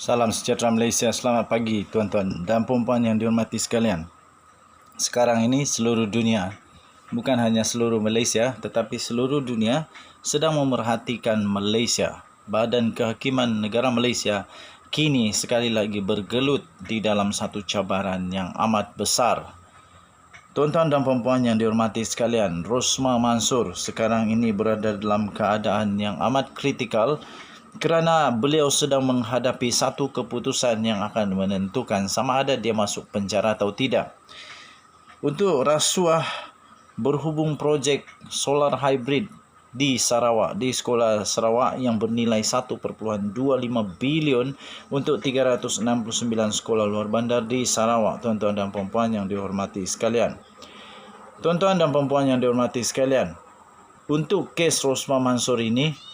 Salam sejahtera Malaysia, selamat pagi tuan-tuan dan puan-puan yang dihormati sekalian. Sekarang ini seluruh dunia, bukan hanya seluruh Malaysia tetapi seluruh dunia sedang memerhatikan Malaysia. Badan Kehakiman Negara Malaysia kini sekali lagi bergelut di dalam satu cabaran yang amat besar. Tuan-tuan dan puan-puan yang dihormati sekalian, Rosmah Mansor sekarang ini berada dalam keadaan yang amat kritikal kerana beliau sedang menghadapi satu keputusan yang akan menentukan sama ada dia masuk penjara atau tidak. Untuk rasuah berhubung projek solar hybrid di Sarawak, di Sekolah Sarawak yang bernilai 1.25 bilion untuk 369 sekolah luar bandar di Sarawak, tuan-tuan dan puan-puan yang dihormati sekalian. Tuan-tuan dan puan-puan yang dihormati sekalian, untuk kes Rosmah Mansor ini,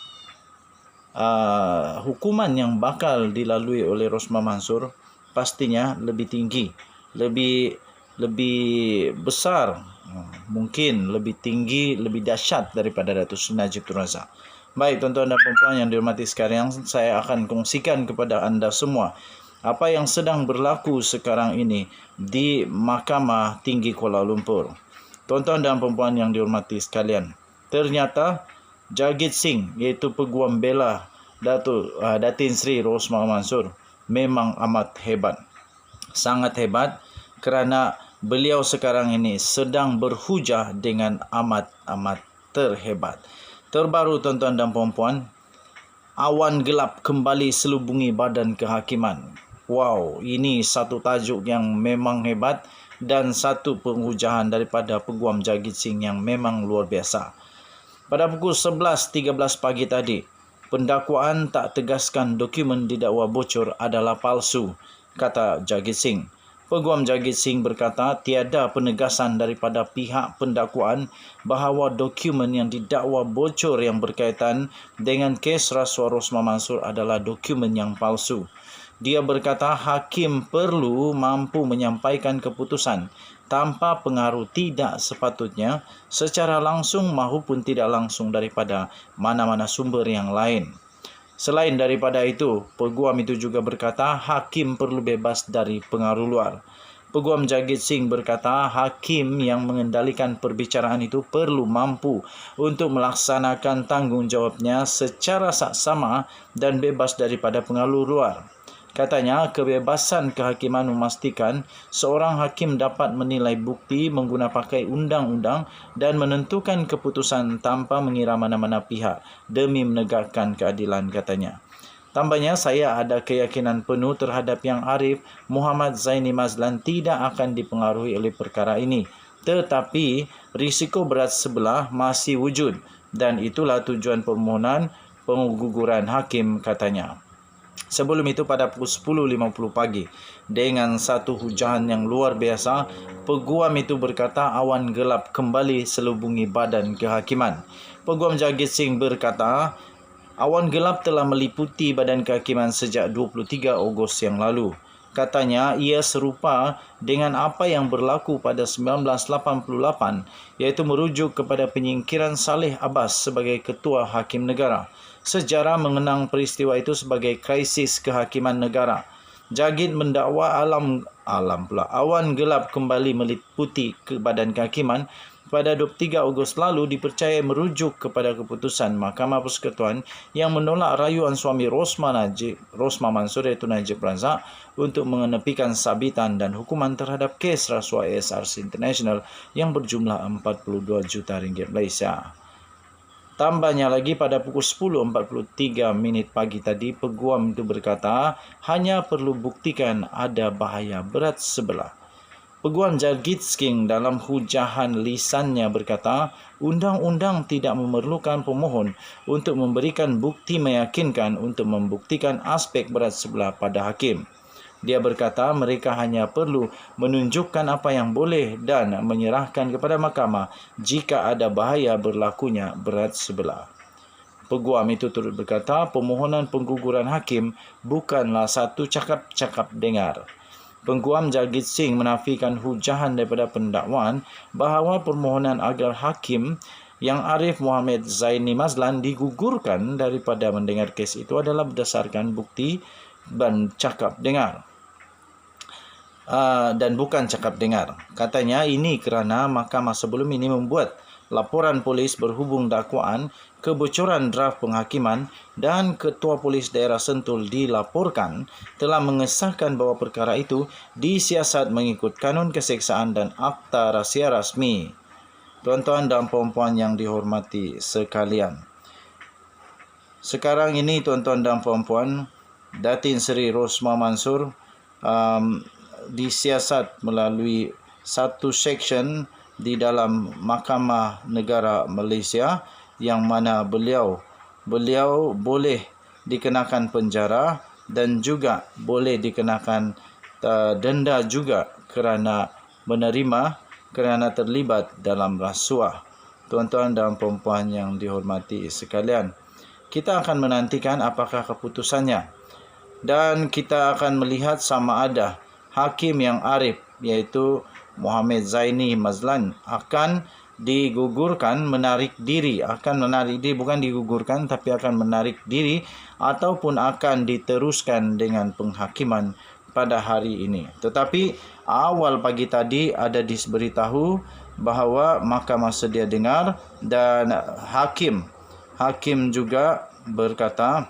hukuman yang bakal dilalui oleh Rosmah Mansor pastinya lebih tinggi, lebih besar, mungkin lebih tinggi, lebih dahsyat daripada Datuk Seri Najib Tun Razak. Baik tuan-tuan dan puan-puan yang dihormati sekalian, saya akan kongsikan kepada anda semua apa yang sedang berlaku sekarang ini di Mahkamah Tinggi Kuala Lumpur. Tuan-tuan dan puan-puan yang dihormati sekalian, ternyata Jargit Singh, iaitu Peguam Bela Datin Seri Rosmah Mansor, memang amat hebat. Sangat hebat kerana beliau sekarang ini sedang berhujah dengan amat terhebat. Terbaru tuan-tuan dan puan-puan, awan gelap kembali selubungi Badan Kehakiman. Wow, ini satu tajuk yang memang hebat dan satu penghujahan daripada Peguam Jargit Singh yang memang luar biasa. Pada pukul 11.13 pagi tadi, pendakwaan tak tegaskan dokumen didakwa bocor adalah palsu, kata Jargit Singh. Peguam Jargit Singh berkata tiada penegasan daripada pihak pendakwaan bahawa dokumen yang didakwa bocor yang berkaitan dengan kes rasuah Rosmah Mansor adalah dokumen yang palsu. Dia berkata hakim perlu mampu menyampaikan keputusan tanpa pengaruh tidak sepatutnya secara langsung maupun tidak langsung daripada mana-mana sumber yang lain. Selain daripada itu, peguam itu juga berkata hakim perlu bebas dari pengaruh luar. Peguam Jargit Singh berkata hakim yang mengendalikan perbicaraan itu perlu mampu untuk melaksanakan tanggungjawabnya secara saksama dan bebas daripada pengaruh luar. Katanya, kebebasan kehakiman memastikan seorang hakim dapat menilai bukti menggunakan pakai undang-undang dan menentukan keputusan tanpa mengira mana-mana pihak demi menegakkan keadilan, katanya. Tambahnya, saya ada keyakinan penuh terhadap Yang Arif Muhammad Zaini Mazlan tidak akan dipengaruhi oleh perkara ini. Tetapi, risiko berat sebelah masih wujud dan itulah tujuan permohonan pengguguran hakim, katanya. Sebelum itu pada pukul 10.50 pagi, dengan satu hujahan yang luar biasa, peguam itu berkata awan gelap kembali selubungi Badan Kehakiman. Peguam Jargit Singh berkata, awan gelap telah meliputi Badan Kehakiman sejak 23 Ogos yang lalu. Katanya, ia serupa dengan apa yang berlaku pada 1988, iaitu merujuk kepada penyingkiran Saleh Abbas sebagai Ketua Hakim Negara. Sejarah mengenang peristiwa itu sebagai krisis kehakiman negara. Jargit mendakwa awan gelap kembali meliputi ke Badan Kehakiman pada 23 Ogos lalu dipercayai merujuk kepada keputusan Mahkamah Persekutuan yang menolak rayuan suami Rosmah Mansor iaitu Najib Razak untuk mengenepikan sabitan dan hukuman terhadap kes rasuah ASRC International yang berjumlah 42 juta ringgit Malaysia. Tambahnya lagi pada pukul 10.43 pagi tadi, peguam itu berkata hanya perlu buktikan ada bahaya berat sebelah. Peguam Jargit Singh dalam hujahan lisannya berkata, undang-undang tidak memerlukan pemohon untuk memberikan bukti meyakinkan untuk membuktikan aspek berat sebelah pada hakim. Dia berkata mereka hanya perlu menunjukkan apa yang boleh dan menyerahkan kepada mahkamah jika ada bahaya berlakunya berat sebelah. Peguam itu turut berkata permohonan pengguguran hakim bukanlah satu cakap-cakap dengar. Peguam Jargit Singh menafikan hujahan daripada pendakwaan bahawa permohonan agar hakim Yang Arif Muhammad Zaini Mazlan digugurkan daripada mendengar kes itu adalah berdasarkan bukti dan cakap dengar. Dan bukan cakap dengar. Katanya ini kerana mahkamah sebelum ini membuat laporan polis berhubung dakwaan kebocoran draft penghakiman dan Ketua Polis Daerah Sentul dilaporkan telah mengesahkan bahawa perkara itu disiasat mengikut kanun keseksaan dan akta rahsia rasmi. Tuan-tuan dan puan-puan yang dihormati sekalian, sekarang ini tuan-tuan dan puan-puan, Datin Seri Rosmah Mansor disiasat melalui satu seksyen di dalam Mahkamah Negara Malaysia yang mana beliau boleh dikenakan penjara dan juga boleh dikenakan denda juga kerana terlibat dalam rasuah. Tuan-tuan dan puan-puan yang dihormati sekalian, kita akan menantikan apakah keputusannya dan kita akan melihat sama ada hakim yang arif iaitu Mohamed Zaini Mazlan akan digugurkan, menarik diri, bukan digugurkan tapi akan menarik diri ataupun akan diteruskan dengan penghakiman pada hari ini. Tetapi awal pagi tadi ada diberitahu bahawa mahkamah sedia dengar dan hakim juga berkata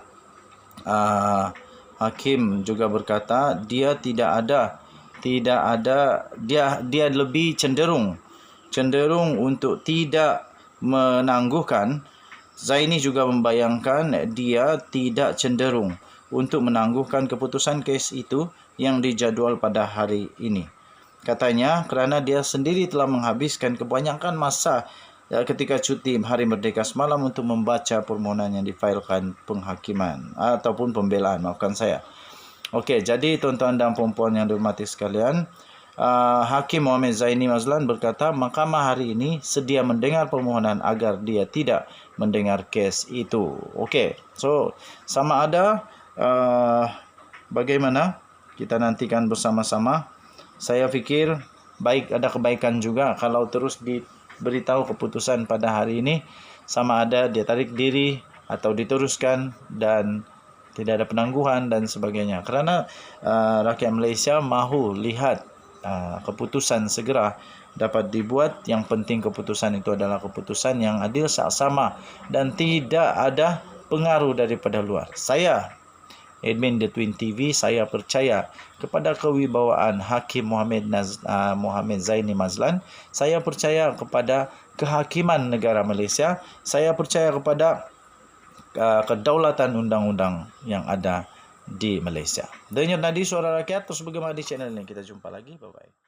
dia dia lebih cenderung untuk tidak menangguhkan. Zaini juga membayangkan dia tidak cenderung untuk menangguhkan keputusan kes itu yang dijadual pada hari ini. Katanya kerana dia sendiri telah menghabiskan kebanyakan masa ketika cuti Hari Merdeka semalam untuk membaca permohonan yang difailkan penghakiman ataupun pembelaan, maafkan saya. Okey, jadi tuan-tuan dan puan-puan yang dihormati sekalian, Hakim Mohamed Zaini Mazlan berkata mahkamah hari ini sedia mendengar permohonan agar dia tidak mendengar kes itu. Okey, so sama ada bagaimana kita nantikan bersama-sama. Saya fikir ada kebaikan juga kalau terus diberitahu keputusan pada hari ini, sama ada dia tarik diri atau diteruskan dan tidak ada penangguhan dan sebagainya. Kerana rakyat Malaysia mahu lihat keputusan segera dapat dibuat. Yang penting keputusan itu adalah keputusan yang adil, saksama dan tidak ada pengaruh daripada luar. Saya admin The Twin TV, saya percaya kepada kewibawaan Hakim Mohamed Zaini Mazlan. Saya percaya kepada kehakiman negara Malaysia. Saya percaya kepada kedaulatan undang-undang yang ada di Malaysia. Denyut nadi suara rakyat terus bergema di channel ini. Kita jumpa lagi. Bye-bye.